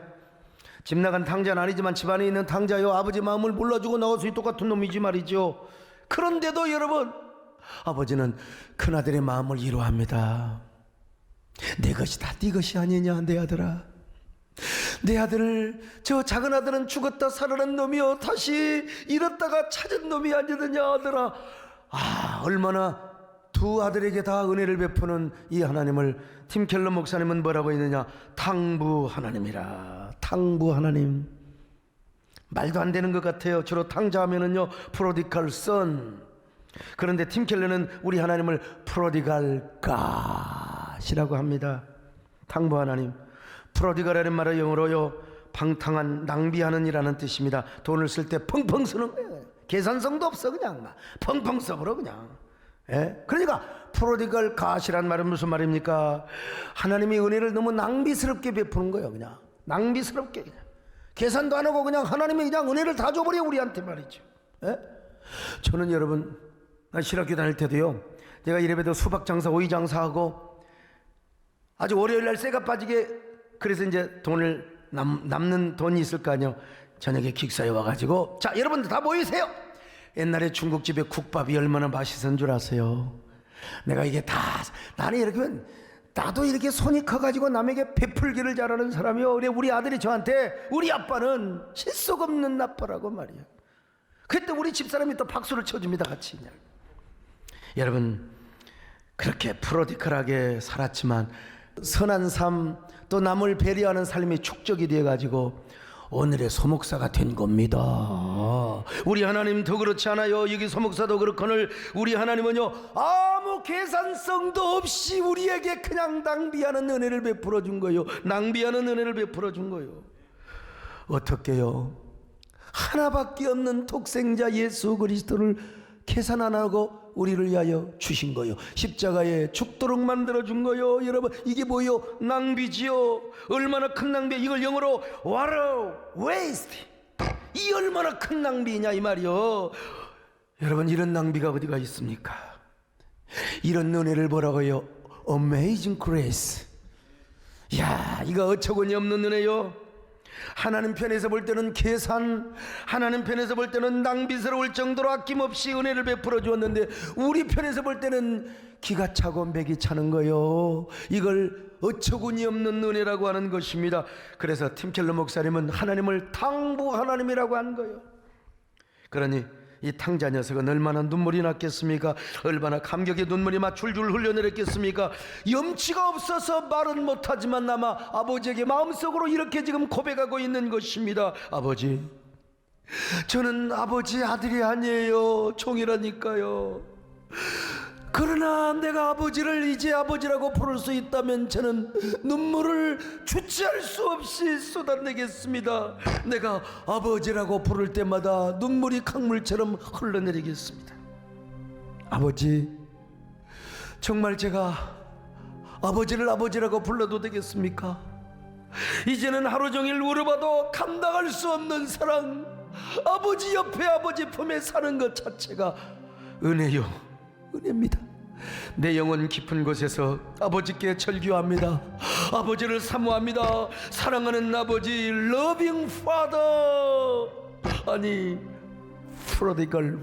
집 나간 탕자는 아니지만 집안에 있는 탕자요. 아버지 마음을 몰라주고 나와서 똑같은 놈이지 말이죠. 그런데도 여러분, 아버지는 큰아들의 마음을 이해합니다. 내 것이다, 네 것이 아니냐, 내 아들아. 내 아들, 저 작은 아들은 죽었다 살아난 놈이요, 다시 잃었다가 찾은 놈이 아니더냐, 아들아. 얼마나 두 아들에게 다 은혜를 베푸는 이 하나님을 팀 켈러 목사님은 뭐라고 했느냐? 탕부 하나님이라. 탕부 하나님. 말도 안 되는 것 같아요. 주로 탕자하면은요, 프로디칼 선. 그런데 팀 켈러는 우리 하나님을 프로디갈 갓이라고 합니다. 탕부 하나님. 프로디갈이라는 말은 영어로요, 방탕한, 낭비하는 이라는 뜻입니다. 돈을 쓸 때 펑펑 쓰는 거예요. 계산성도 없어, 그냥 막 펑펑 써버려 그냥. 예? 그러니까 프로디갈 갓이란 말은 무슨 말입니까? 하나님이 은혜를 너무 낭비스럽게 베푸는 거예요. 그냥 낭비스럽게, 그냥 계산도 안 하고 그냥 하나님이 그냥 은혜를 다 줘버려 우리한테 말이죠. 예? 저는 여러분, 신학교 다닐 때도요, 제가 이래봬도 수박 장사, 오이 장사하고 아주 월요일날 쇠가 빠지게, 그래서 이제 돈을 남는 돈이 있을 거 아니에요. 저녁에 기숙사에 와가지고, 자, 여러분들 다 모이세요. 옛날에 중국집에 국밥이 얼마나 맛있었는 줄 아세요? 내가 이게 다, 나는 이렇게, 나도 이렇게 손이 커가지고 남에게 베풀기를 잘하는 사람이요. 그래, 우리 아들이 저한테, 우리 아빠는 실속 없는 아빠라고 말이야. 그때 우리 집사람이 또 박수를 쳐줍니다, 같이. 그냥. 여러분, 그렇게 프로디컬하게 살았지만 선한 삶, 또 남을 배려하는 삶이 축적이 되어가지고 오늘의 소목사가 된 겁니다. 우리 하나님 더 그렇지 않아요? 여기 소목사도 그렇거늘 우리 하나님은요, 아무 계산성도 없이 우리에게 그냥 낭비하는 은혜를 베풀어 준 거예요. 낭비하는 은혜를 베풀어 준 거예요. 어떻게요? 하나밖에 없는 독생자 예수 그리스도를 계산 안 하고 우리를 위하여 주신 거요. 십자가에 죽도록 만들어 준 거요. 여러분, 이게 뭐요? 낭비지요. 얼마나 큰 낭비. 이걸 영어로 what a waste. 이 얼마나 큰 낭비냐 이 말이요. 여러분, 이런 낭비가 어디가 있습니까? 이런 은혜를 뭐라고요? Amazing grace. 야, 이거 어처구니 없는 은혜요. 하나님 편에서 볼 때는 계산, 하나님 편에서 볼 때는 낭비스러울 정도로 아낌없이 은혜를 베풀어 주었는데 우리 편에서 볼 때는 기가 차고 맥이 차는 거요. 이걸 어처구니 없는 은혜라고 하는 것입니다. 그래서 팀켈러 목사님은 하나님을 탕부 하나님이라고 한 거예요. 그러니 이 탕자 녀석은 얼마나 눈물이 났겠습니까? 얼마나 감격의 눈물이 막 줄줄 흘려내렸겠습니까? 염치가 없어서 말은 못하지만 아마 아버지에게 마음속으로 이렇게 지금 고백하고 있는 것입니다. 아버지, 저는 아버지 아들이 아니에요. 종이라니까요. 그러나 내가 아버지를 이제 아버지라고 부를 수 있다면 저는 눈물을 주체할 수 없이 쏟아내겠습니다. 내가 아버지라고 부를 때마다 눈물이 강물처럼 흘러내리겠습니다. 아버지, 정말 제가 아버지를 아버지라고 불러도 되겠습니까? 이제는 하루 종일 울어봐도 감당할 수 없는 사랑, 아버지 옆에 아버지 품에 사는 것 자체가 은혜요, 은혜입니다. 내 영혼 깊은 곳에서 아버지께 절규합니다. 아버지를 사모합니다. 사랑하는 아버지, loving father, 아니 prodigal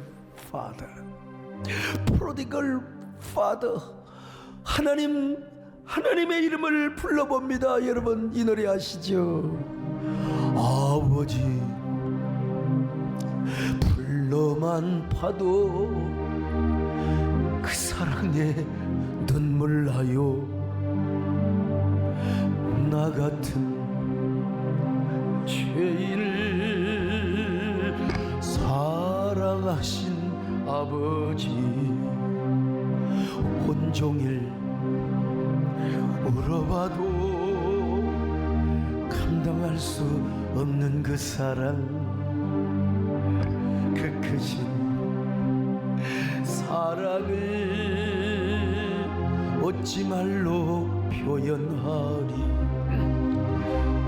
father, prodigal father. 하나님의 이름을 불러봅니다. 여러분 이 노래 아시죠? 아버지 불러만 봐도 그 사랑에 눈물 나요. 나 같은 죄인을 사랑하신 아버지, 온종일 울어봐도 감당할 수 없는 그 사랑, 그 크신 사랑을 어찌 말로 표현하리.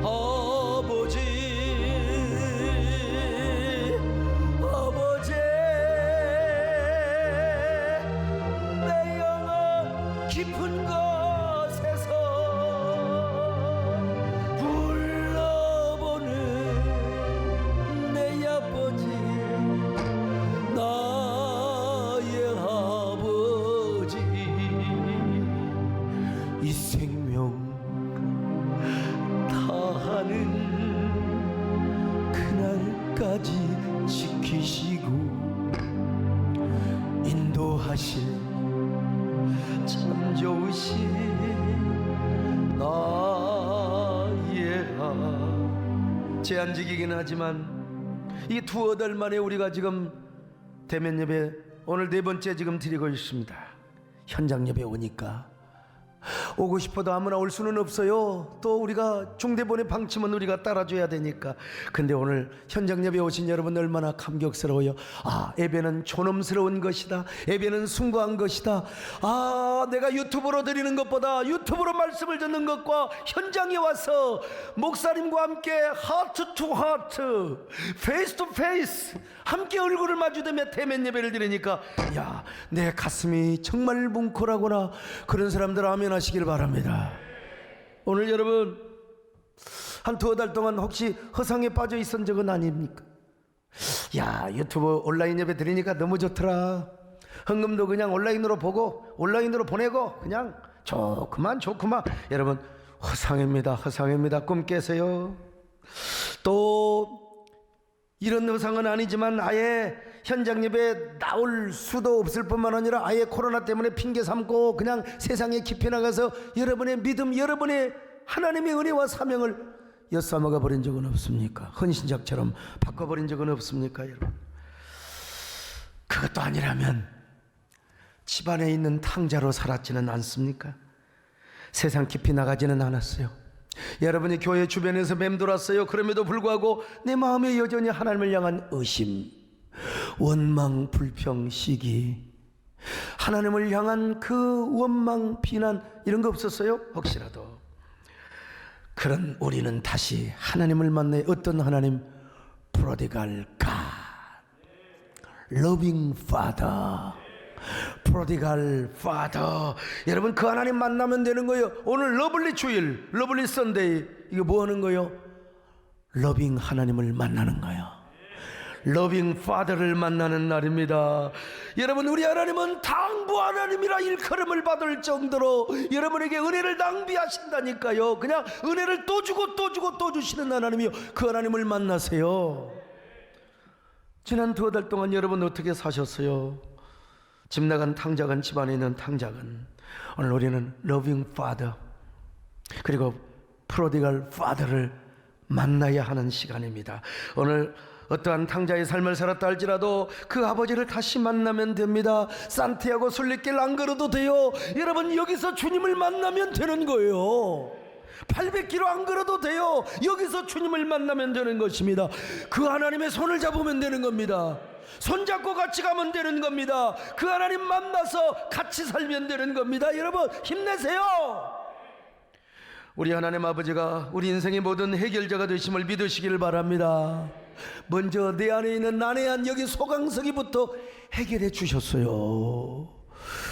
아버지, 아버지, 내 영혼 깊은 곳에서 불러보는 내 아버지, 이 생명 다하는 그날까지 지키시고 인도하실 참 좋으신 나의 제한직이긴 하지만 이 두어 달 만에 우리가 지금 대면 예배 오늘 네 번째 지금 드리고 있습니다. 현장 예배 오니까 오고 싶어도 아무나 올 수는 없어요. 또 우리가 중대본의 방침은 우리가 따라줘야 되니까. 근데 오늘 현장 예배 오신 여러분 얼마나 감격스러워요. 아, 예배는 존엄스러운 것이다. 예배는 숭고한 것이다. 아, 내가 유튜브로 드리는 것보다 유튜브로 말씀을 듣는 것과 현장에 와서 목사님과 함께 하트 투 하트, 페이스 투 페이스 함께 얼굴을 마주대며 대면 예배를 드리니까 야, 내 가슴이 정말 뭉클하구나. 그런 사람들 아멘 하시길 바랍니다. 오늘 여러분 한 두어 달 동안 혹시 허상에 빠져 있은 적은 아닙니까? 야, 유튜브 온라인 예배 드리니까 너무 좋더라. 헌금도 그냥 온라인으로 보고 온라인으로 보내고 그냥 좋구만. 여러분 허상입니다. 허상입니다. 꿈 깨세요. 또 이런 허상은 아니지만 아예 현장 예배에 나올 수도 없을 뿐만 아니라 아예 코로나 때문에 핑계 삼고 그냥 세상에 깊이 나가서 여러분의 믿음, 여러분의 하나님의 은혜와 사명을 엿싸먹어 버린 적은 없습니까? 헌신작처럼 바꿔버린 적은 없습니까, 여러분? 그것도 아니라면 집안에 있는 탕자로 살았지는 않습니까? 세상 깊이 나가지는 않았어요. 여러분이 교회 주변에서 맴돌았어요. 그럼에도 불구하고 내 마음에 여전히 하나님을 향한 의심, 원망, 불평, 시기, 하나님을 향한 그 원망, 비난 이런 거 없었어요? 혹시라도 그런 우리는 다시 하나님을 만나요. 어떤 하나님? 프로디갈 갓, 러빙 파더, 프로디갈 파더. 여러분 그 하나님 만나면 되는 거예요. 오늘 러블리 주일, 러블리 선데이, 이거 뭐 하는 거예요? 러빙 하나님을 만나는 거예요. 러빙 파더를 만나는 날입니다. 여러분, 우리 하나님은 당부 하나님이라 일컬음을 받을 정도로 여러분에게 은혜를 낭비하신다니까요. 그냥 은혜를 또 주고 또 주고 또 주시는 하나님이요, 그 하나님을 만나세요. 지난 2달 동안 여러분 어떻게 사셨어요? 집 나간 탕자간, 집안에 있는 탕자간. 오늘 우리는 러빙 파더 그리고 프로디갈 파더를 만나야 하는 시간입니다. 오늘 어떠한 탕자의 삶을 살았다 할지라도 그 아버지를 다시 만나면 됩니다. 산티아고 순례길 안 걸어도 돼요. 여러분, 여기서 주님을 만나면 되는 거예요. 800km 안 걸어도 돼요. 여기서 주님을 만나면 되는 것입니다. 그 하나님의 손을 잡으면 되는 겁니다. 손잡고 같이 가면 되는 겁니다. 그 하나님 만나서 같이 살면 되는 겁니다. 여러분, 힘내세요. 우리 하나님 아버지가 우리 인생의 모든 해결자가 되심을 믿으시길 바랍니다. 먼저 내 안에 있는 난해한 여기 소강석이부터 해결해 주셨어요.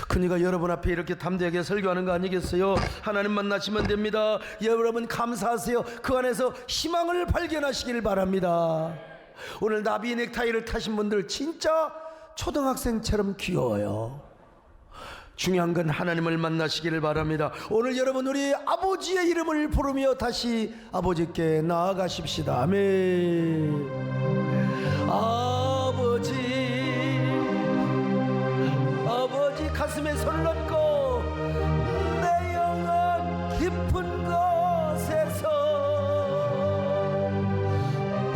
그러니까 여러분 앞에 이렇게 담대하게 설교하는 거 아니겠어요? 하나님 만나시면 됩니다. 여러분 감사하세요. 그 안에서 희망을 발견하시길 바랍니다. 오늘 나비 넥타이를 타신 분들 진짜 초등학생처럼 귀여워요. 중요한 건 하나님을 만나시기를 바랍니다. 오늘 여러분, 우리 아버지의 이름을 부르며 다시 아버지께 나아가십시다. 아멘. 아버지, 아버지, 가슴에 손을 얹고 내 영혼 깊은 곳에서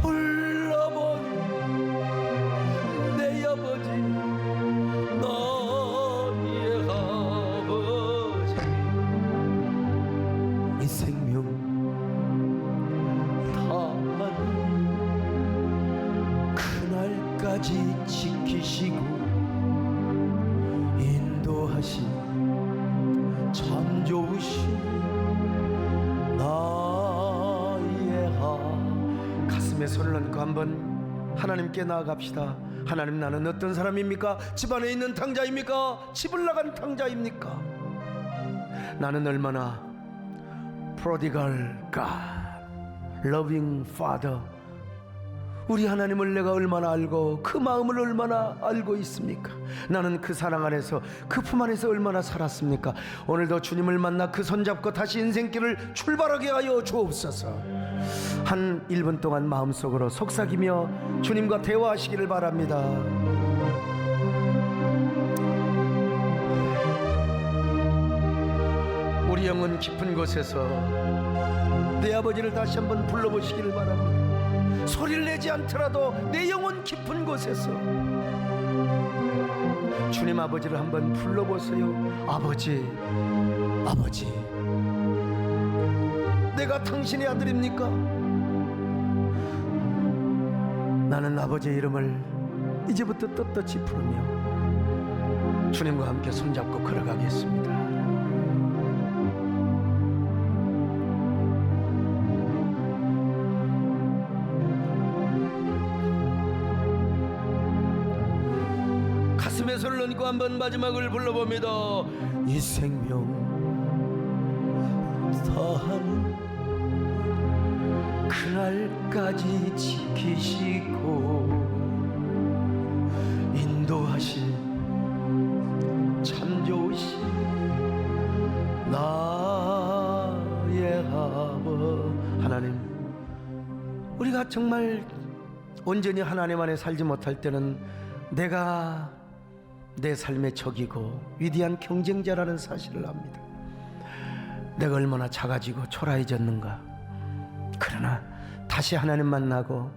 불러본 내 아버지, 너의 아버지, 이 생명 다하는 그날까지 지키시고 인도하신 참 좋으신 나의 가슴에 손을 얹고 한번 하나님께 나아갑시다. 하나님, 나는 어떤 사람입니까? 집안에 있는 탕자입니까? 집을 나간 탕자입니까? 나는 얼마나 프로디갈 갓, 러빙 파더, 우리 하나님을 내가 얼마나 알고 그 마음을 얼마나 알고 있습니까? 나는 그 사랑 안에서, 그 품 안에서 얼마나 살았습니까? 오늘도 주님을 만나 그 손잡고 다시 인생길을 출발하게 하여 주옵소서. 한 1분 동안 마음속으로 속삭이며 주님과 대화하시기를 바랍니다. 우리 영혼 깊은 곳에서 내 아버지를 다시 한번 불러보시기를 바랍니다. 소리를 내지 않더라도 내 영혼 깊은 곳에서 주님 아버지를 한번 불러보세요. 아버지, 아버지, 내가 당신의 아들입니까? 나는 아버지의 이름을 이제부터 떳떳이 부르며 주님과 함께 손잡고 걸어가겠습니다. 가슴에 손을 얹고 한번 마지막을 불러봅니다. 이 생명 다하는 그날까지 지키시고 인도하신 참 좋으신 나의 아버 하나님, 우리가 정말 온전히 하나님 안에 살지 못할 때는 내가 내 삶의 적이고 위대한 경쟁자라는 사실을 압니다. 내가 얼마나 작아지고 초라해졌는가. 그러나 다시 하나님 만나고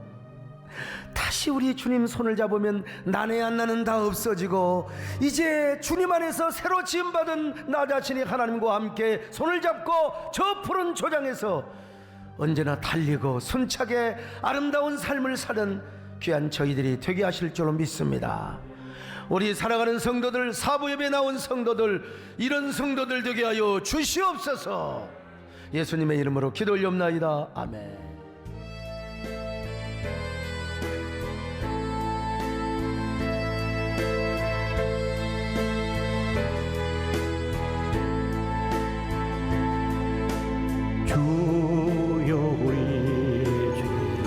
다시 우리 주님 손을 잡으면 난해한 나는 다 없어지고 이제 주님 안에서 새로 지음받은 나 자신이 하나님과 함께 손을 잡고 저 푸른 조장에서 언제나 달리고 순차게 아름다운 삶을 사는 귀한 저희들이 되게 하실 줄로 믿습니다. 우리 살아가는 성도들, 사부 예배 나온 성도들, 이런 성도들 되게 하여 주시옵소서. 예수님의 이름으로 기도 올리옵나이다. 아멘. 주여 우리 주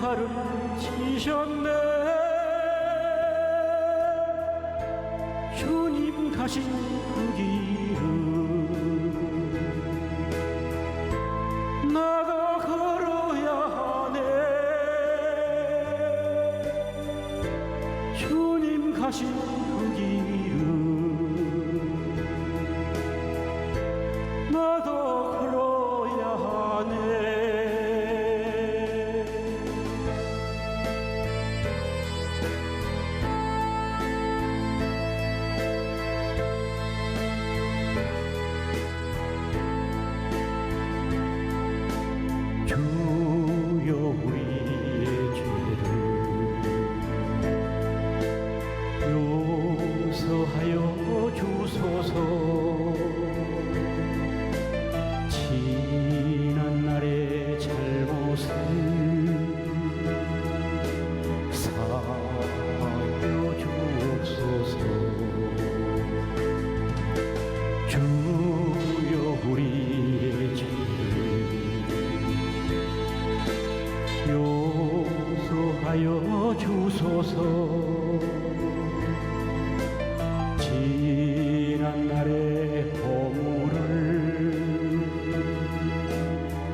십자가를 지셨네. 주님 가신 그 길은 나도 걸어야 하네. 주님 가신 그 길은 나도 걸어야 하네. 주여 우리의 죄를 용서하여 주소서. 지난 날의 잘못을 사하여 주옵소서. 주여 우리의 죄를 용서하여 주소서. 지난 날의 허물을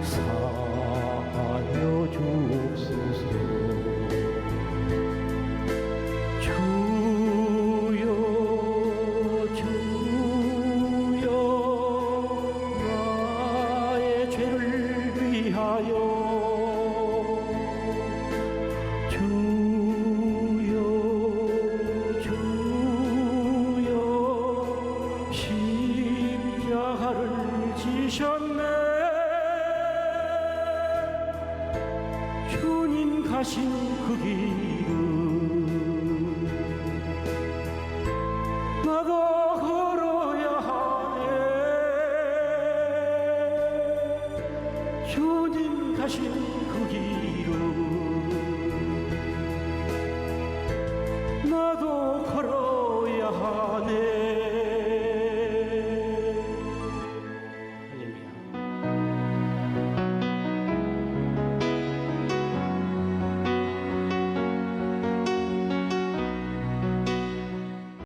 사하여 주옵소서. 주여 주여 나의 죄를 위하여 주여 주여 십자가를 지셨네. 주님 가신 그 길은 나도 걸어야 하네. 주님 가신 그 길은